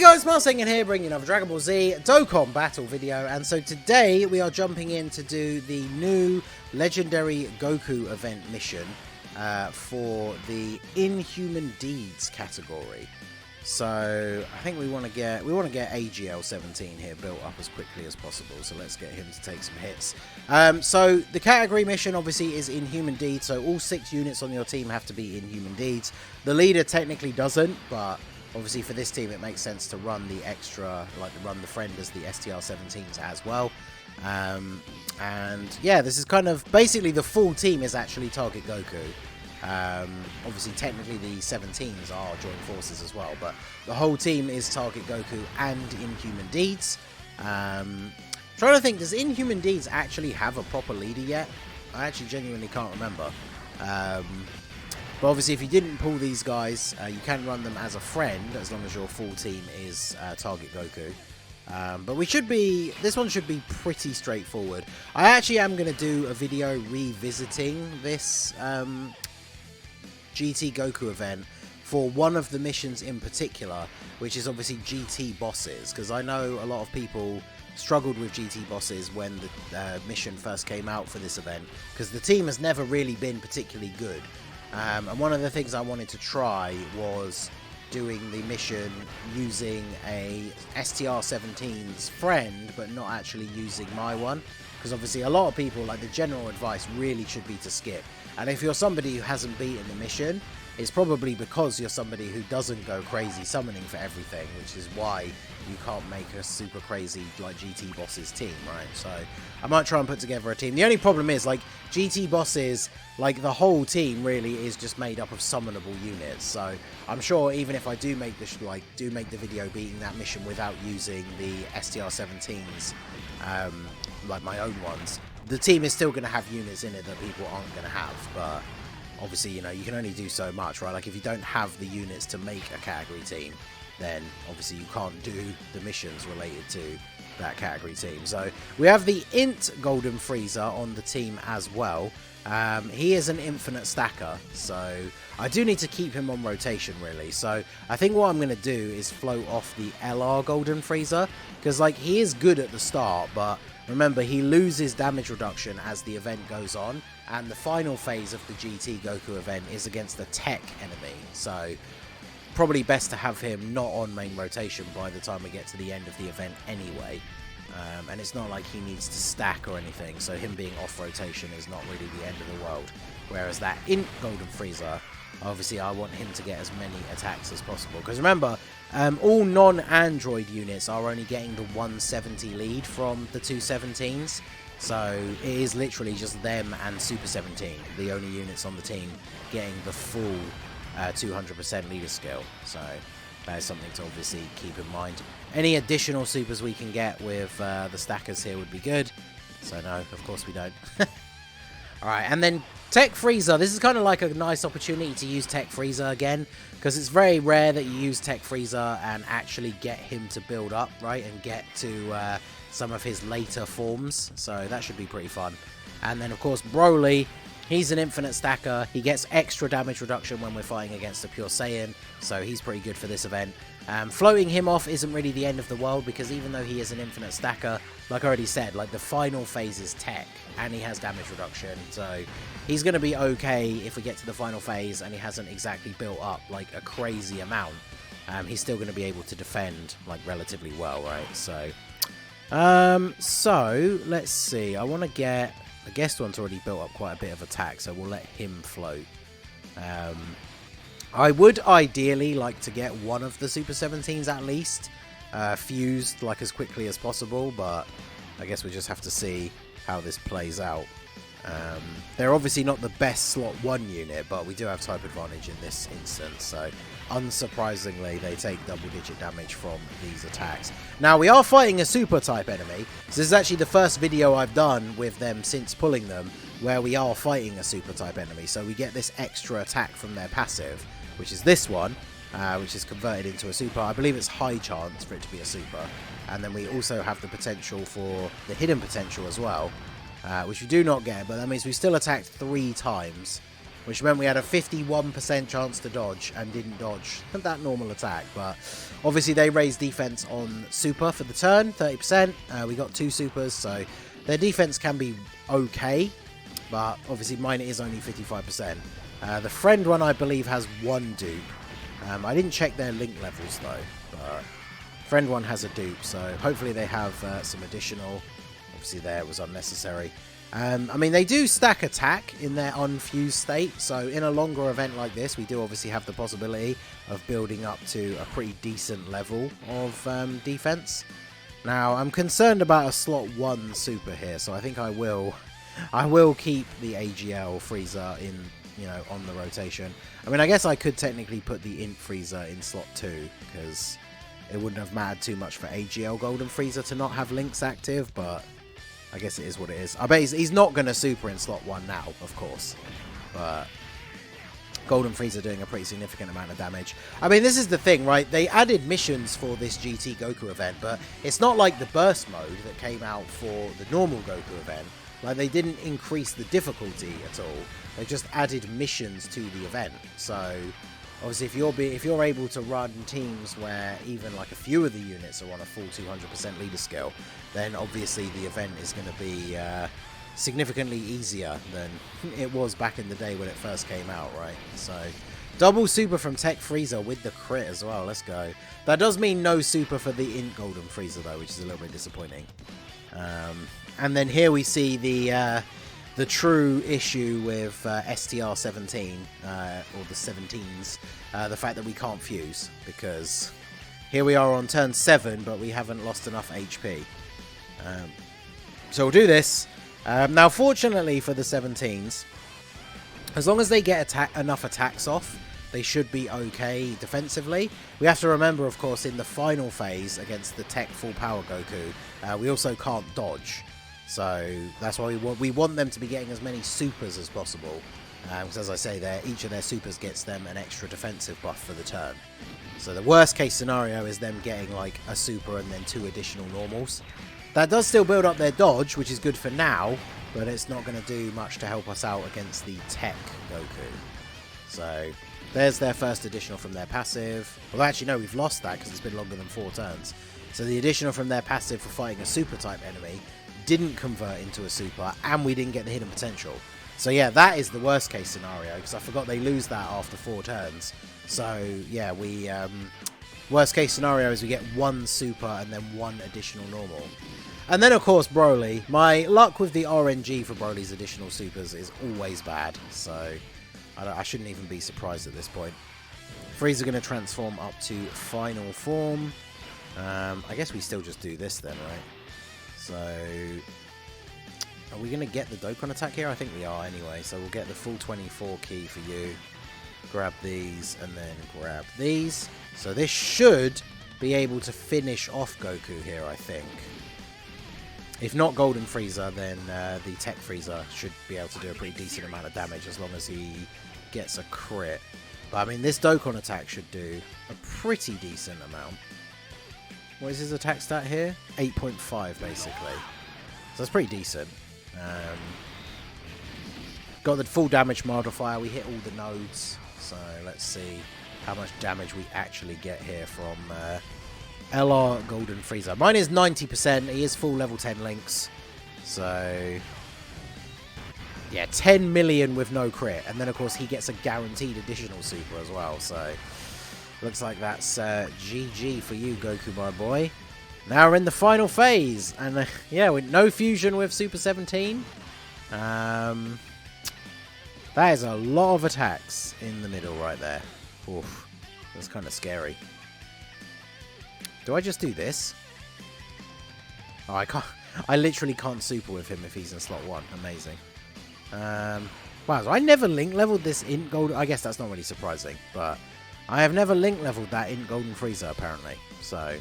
guys, Marsingin here, bringing another Dragon Ball Z Dokkan battle video, and so today we are jumping in to do the new Legendary Goku event mission for the Inhuman Deeds category. So I think we want to get AGL 17 here built up as quickly as possible. So let's get him to take some hits. So the category mission obviously is Inhuman Deeds. So all 6 units on your team have to be Inhuman Deeds. The leader technically doesn't, but obviously for this team it makes sense to run the extra, like to run the friend as the STR17s as well. And yeah, this is kind of basically the full team is actually Target Goku. Obviously technically the 17s are joint forces as well, but the whole team is Target Goku and Inhuman Deeds. Trying to think, does Inhuman Deeds actually have a proper leader yet? I actually genuinely can't remember. But obviously if you didn't pull these guys, you can run them as a friend as long as your full team is Target Goku. But this one should be pretty straightforward. I actually am going to do a video revisiting this GT Goku event for one of the missions in particular, which is obviously GT bosses, because I know a lot of people struggled with GT bosses when the mission first came out for this event, because the team has never really been particularly good. And one of the things I wanted to try was doing the mission using a STR17's friend, but not actually using my one, because obviously a lot of people, like, the general advice really should be to skip. And if you're somebody who hasn't beaten the mission, it's probably because you're somebody who doesn't go crazy summoning for everything, which is why you can't make a super crazy, like, GT bosses team, right? So I might try and put together a team. The only problem is, like, GT bosses, like, the whole team really is just made up of summonable units. So I'm sure even if I do make this, like, do make the video beating that mission without using the STR17s, like my own ones, the team is still going to have units in it that people aren't going to have. But obviously, you know, you can only do so much, right? Like, if you don't have the units to make a category team, then obviously you can't do the missions related to that category team. So we have the Int Golden Frieza on the team as well. He is an infinite stacker, so I do need to keep him on rotation, really. So I think what I'm going to do is float off the LR Golden Frieza, because, like, he is good at the start, but remember, he loses damage reduction as the event goes on, and the final phase of the GT Goku event is against the tech enemy, so probably best to have him not on main rotation by the time we get to the end of the event anyway. And it's not like he needs to stack or anything, so him being off rotation is not really the end of the world. Whereas that Int Golden Frieza, obviously I want him to get as many attacks as possible. Because remember, all non-Android units are only getting the 170 lead from the 217s. So it is literally just them and Super 17, the only units on the team getting the full 200% leader skill. So that is something to obviously keep in mind. Any additional supers we can get with the stackers here would be good. So no, of course we don't. Alright, and then Tech Frieza. This is kind of like a nice opportunity to use Tech Frieza again, because it's very rare that you use Tech Frieza and actually get him to build up, right, and get to some of his later forms. So that should be pretty fun. And then, of course, Broly. He's an infinite stacker. He gets extra damage reduction when we're fighting against a Pure Saiyan, so he's pretty good for this event. Floating him off isn't really the end of the world, because even though he is an infinite stacker, like I already said, like, the final phase is tech, and he has damage reduction, so he's going to be okay if we get to the final phase and he hasn't exactly built up, like, a crazy amount. He's still going to be able to defend, like, relatively well, right? So let's see. I want to get... The guest one's already built up quite a bit of attack, so we'll let him float. I would ideally like to get one of the Super 17s at least fused, like, as quickly as possible, but I guess we just have to see how this plays out. They're obviously not the best slot 1 unit, but we do have type advantage in this instance, so unsurprisingly they take double-digit damage from these attacks. Now, we are fighting a super type enemy. This is actually the first video I've done with them since pulling them where we are fighting a super type enemy, so we get this extra attack from their passive, which is this one, which is converted into a super. I believe it's high chance for it to be a super, and then we also have the potential for the hidden potential as well, which we do not get, but that means we still attacked 3 times, which meant we had a 51% chance to dodge and didn't dodge that normal attack. But obviously they raised defense on super for the turn, 30%. We got 2 supers, so their defense can be okay, but obviously mine is only 55%. The friend one, I believe, has 1 dupe. I didn't check their link levels though, but friend one has a dupe, so hopefully they have some additional. Obviously there was unnecessary. I mean, they do stack attack in their unfused state, so in a longer event like this, we do obviously have the possibility of building up to a pretty decent level of defense. Now, I'm concerned about a slot 1 super here, so I think I will keep the AGL Frieza in, you know, on the rotation. I mean, I guess I could technically put the Int Frieza in slot 2, because it wouldn't have mattered too much for AGL Golden Frieza to not have links active, but I guess it is what it is. I bet he's not going to super in slot 1 now, of course, but Golden Frieza doing a pretty significant amount of damage. I mean, this is the thing, right? They added missions for this GT Goku event, but it's not like the burst mode that came out for the normal Goku event. Like, they didn't increase the difficulty at all. They just added missions to the event. So obviously, if you're able to run teams where even like a few of the units are on a full 200% leader skill, then obviously the event is going to be significantly easier than it was back in the day when it first came out, right? So double super from Tech Frieza with the crit as well. Let's go. That does mean no super for the Int Golden Frieza though, which is a little bit disappointing. And then here we see the true issue with STR17, or the 17s, the fact that we can't fuse, because here we are on turn 7, but we haven't lost enough HP. So we'll do this. Now, fortunately for the 17s, as long as they get enough attacks off, they should be okay defensively. We have to remember, of course, in the final phase against the Tech Full Power Goku, we also can't dodge. So that's why we want them to be getting as many supers as possible. Because as I say, each of their supers gets them an extra defensive buff for the turn. So the worst case scenario is them getting like a super and then 2 additional normals. That does still build up their dodge, which is good for now, but it's not going to do much to help us out against the Tech Goku. So there's their first additional from their passive. Well, actually, no, we've lost that because it's been longer than 4 turns. So the additional from their passive for fighting a super type enemy didn't convert into a super, and we didn't get the hidden potential. So yeah, that is the worst case scenario, because I forgot they lose that after 4 turns. So yeah, we worst case scenario is we get 1 super and then 1 additional normal. And then of course Broly. My luck with the RNG for Broly's additional supers is always bad, so I shouldn't even be surprised at this point. Frieza going to transform up to final form. I guess we still just do this then, right? So, are we going to get the Dokkan attack here? I think we are anyway. So we'll get the full 24 key for you. Grab these and then grab these. So this should be able to finish off Goku here, I think. If not Golden Frieza, then the Tech Frieza should be able to do a pretty decent amount of damage as long as he gets a crit. But I mean, this Dokkan attack should do a pretty decent amount. What is his attack stat here? 8.5 basically. So that's pretty decent. Got the full damage modifier. We hit all the nodes. So let's see how much damage we actually get here from LR Golden Frieza. Mine is 90%. He is full level 10 links. So yeah, 10 million with no crit. And then of course he gets a guaranteed additional super as well. So looks like that's GG for you, Goku, my boy. Now we're in the final phase. And yeah, with no fusion with Super 17. That is a lot of attacks in the middle right there. Oof, that's kind of scary. Do I just do this? Oh, I can't. I literally can't super with him if he's in slot 1. Amazing. Wow, so I never link leveled this Int Gold. I guess that's not really surprising, but I have never link leveled that Int Golden Frieza apparently. So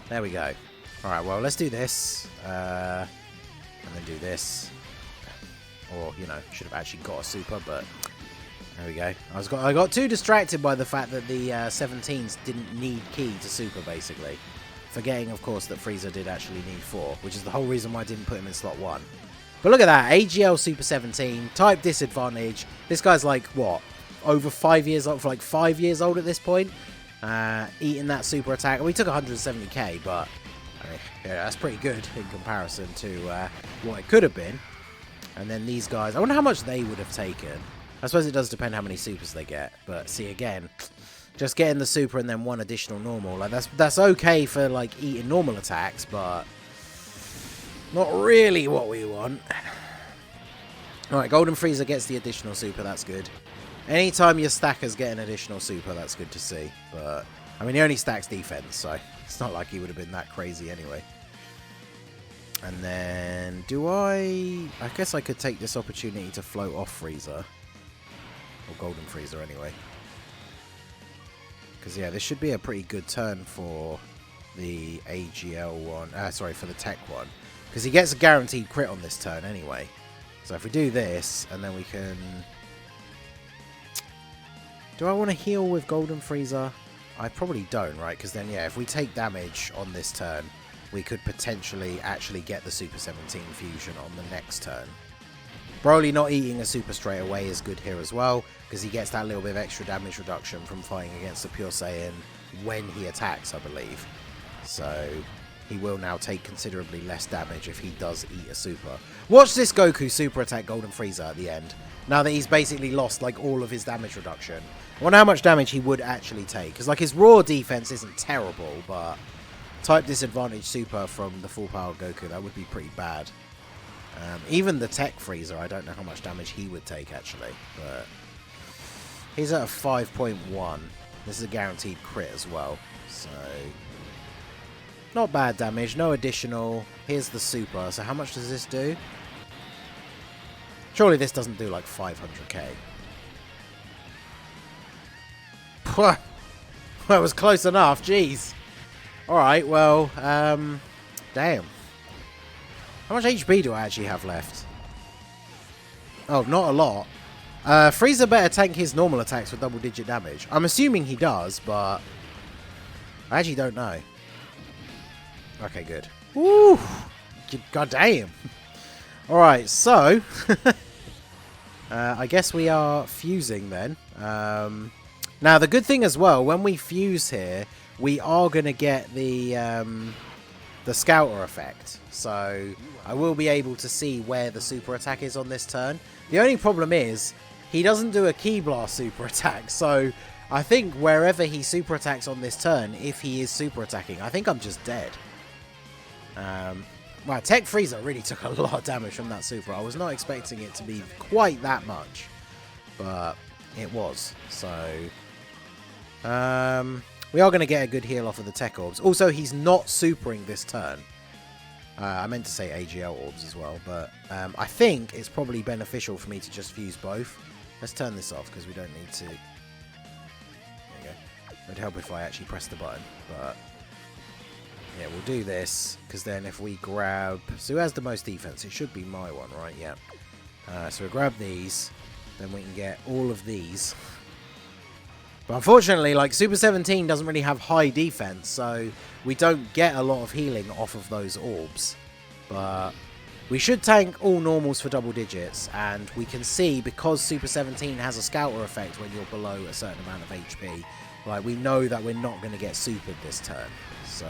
there we go. All right, well, let's do this and then do this. Or, you know, should have actually got a super, but there we go. I got too distracted by the fact that the 17s didn't need key to super, basically. Forgetting, of course, that Frieza did actually need 4, which is the whole reason why I didn't put him in slot 1. But look at that, AGL Super 17, type disadvantage. This guy's like, what, over 5 years old, for like 5 years old at this point? Eating that super attack. We took 170k, but yeah, that's pretty good in comparison to what it could have been. And then these guys, I wonder how much they would have taken. I suppose it does depend how many supers they get. But see, again, just getting the super and then one additional normal, like that's okay for like eating normal attacks, but not really what we want. Alright, Golden Frieza gets the additional super, that's good. Anytime your stackers get an additional super, that's good to see. But, I mean, he only stacks defense, so it's not like he would have been that crazy anyway. And then, I guess I could take this opportunity to float off Frieza. Or Golden Frieza, anyway. Because, yeah, this should be a pretty good turn for the AGL one. Sorry, for the tech one. Because he gets a guaranteed crit on this turn anyway. So if we do this, and then we can... Do I want to heal with Golden Frieza? I probably don't, right? Because then, yeah, if we take damage on this turn, we could potentially actually get the Super 17 fusion on the next turn. Broly not eating a super straight away is good here as well, because he gets that little bit of extra damage reduction from fighting against the Pure Saiyan when he attacks, I believe. So he will now take considerably less damage if he does eat a super. Watch this Goku super attack Golden Frieza at the end. Now that he's basically lost like all of his damage reduction. I wonder how much damage he would actually take. Because like his raw defense isn't terrible, but type disadvantage super from the full power Goku, that would be pretty bad. Even the tech Frieza, I don't know how much damage he would take actually. But he's at a 5.1. This is a guaranteed crit as well. So not bad damage, no additional. Here's the super. So how much does this do? Surely this doesn't do like 500k. That was close enough, jeez. Alright, well, damn. How much HP do I actually have left? Oh, not a lot. Frieza better tank his normal attacks with double-digit damage. I'm assuming he does, but I actually don't know. Okay, good. Woo! God damn. Alright, so I guess we are fusing then. Now, the good thing as well, when we fuse here, we are going to get the Scouter effect. So I will be able to see where the super attack is on this turn. The only problem is he doesn't do a Ki Blast super attack. So I think wherever he super attacks on this turn, if he is super attacking, I think I'm just dead. Wow, Tech Frieza really took a lot of damage from that super. I was not expecting it to be quite that much, but it was. So we are going to get a good heal off of the Tech Orbs. Also, he's not supering this turn. I meant to say AGL Orbs as well, but I think it's probably beneficial for me to just fuse both. Let's turn this off because we don't need to. There you go. It would help if I actually press the button, but yeah, we'll do this because then if we grab... So who has the most defense? It should be my one, right? Yeah. So we grab these, then we can get all of these. But unfortunately, like, Super 17 doesn't really have high defense, so we don't get a lot of healing off of those orbs. But we should tank all normals for double digits, and we can see, because Super 17 has a Scouter effect when you're below a certain amount of HP, like, we know that we're not going to get supered this turn. So,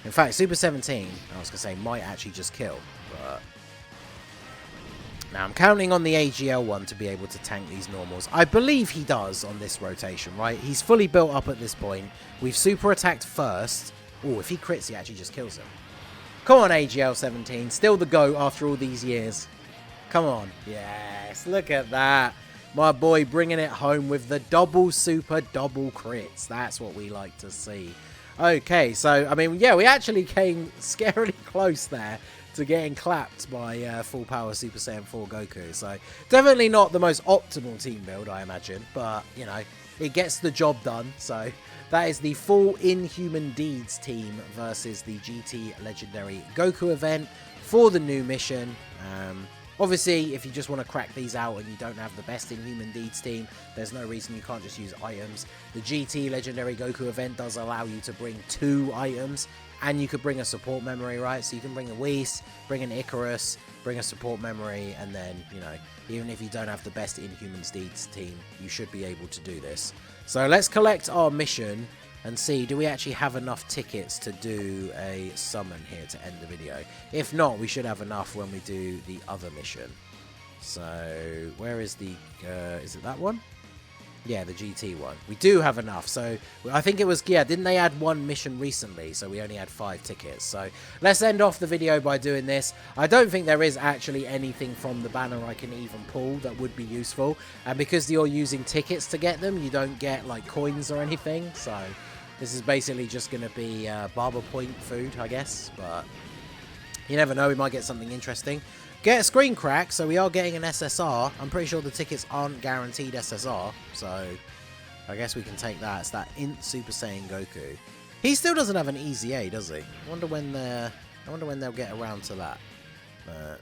in fact, Super 17, I was going to say, might actually just kill, but... Now, I'm counting on the AGL one to be able to tank these normals. I believe he does on this rotation, right? He's fully built up at this point. We've super attacked first. Oh, if he crits, he actually just kills him. Come on, AGL 17. Still the GOAT after all these years. Come on. Yes, look at that. My boy bringing it home with the double super, double crits. That's what we like to see. Okay, so, I mean, yeah, we actually came scarily close there to getting clapped by full power Super Saiyan 4 Goku. So definitely not the most optimal team build, I imagine, but you know, it gets the job done. So that is the full Inhuman Deeds team versus the GT Legendary Goku event for the new mission. Obviously, if you just want to crack these out and you don't have the best Inhuman Deeds team, there's no reason you can't just use items. The GT Legendary Goku event does allow you to bring 2 items, and you could bring a support memory, right? So you can bring a Whis, bring an Icarus, bring a support memory, and then, you know, even if you don't have the best Inhuman Deeds team, you should be able to do this. So let's collect our mission and see, do we actually have enough tickets to do a summon here to end the video? If not, we should have enough when we do the other mission. So, where is the, is it that one? Yeah, the GT one. We do have enough. So, I think it was, yeah, didn't they add 1 mission recently? So, we only had 5 tickets. So, let's end off the video by doing this. I don't think there is actually anything from the banner I can even pull that would be useful. And because you're using tickets to get them, you don't get, like, coins or anything. So, this is basically just going to be barber point food, I guess. But you never know, we might get something interesting. Get a screen crack, so we are getting an SSR. I'm pretty sure the tickets aren't guaranteed SSR, so I guess we can take that. It's that Int Super Saiyan Goku. He still doesn't have an EZA, does he? I wonder when they'll get around to that. But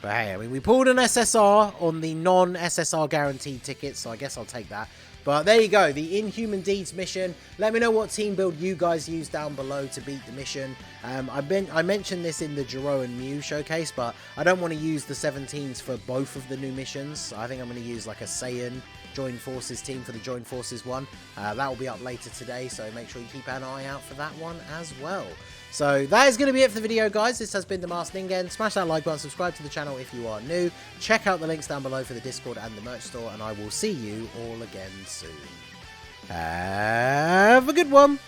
hey, I mean, we pulled an SSR on the non-SSR guaranteed tickets, so I guess I'll take that. But there you go, the Inhuman Deeds mission. Let me know what team build you guys use down below to beat the mission. I mentioned this in the Jiro and Mew showcase, but I don't want to use the 17s for both of the new missions. I think I'm going to use like a Saiyan Join Forces team for the Join Forces one. That will be up later today, so make sure you keep an eye out for that one as well. So that is going to be it for the video, guys. This has been the Masked Ningen. Smash that like button, subscribe to the channel if you are new. Check out the links down below for the Discord and the merch store, and I will see you all again soon. Have a good one.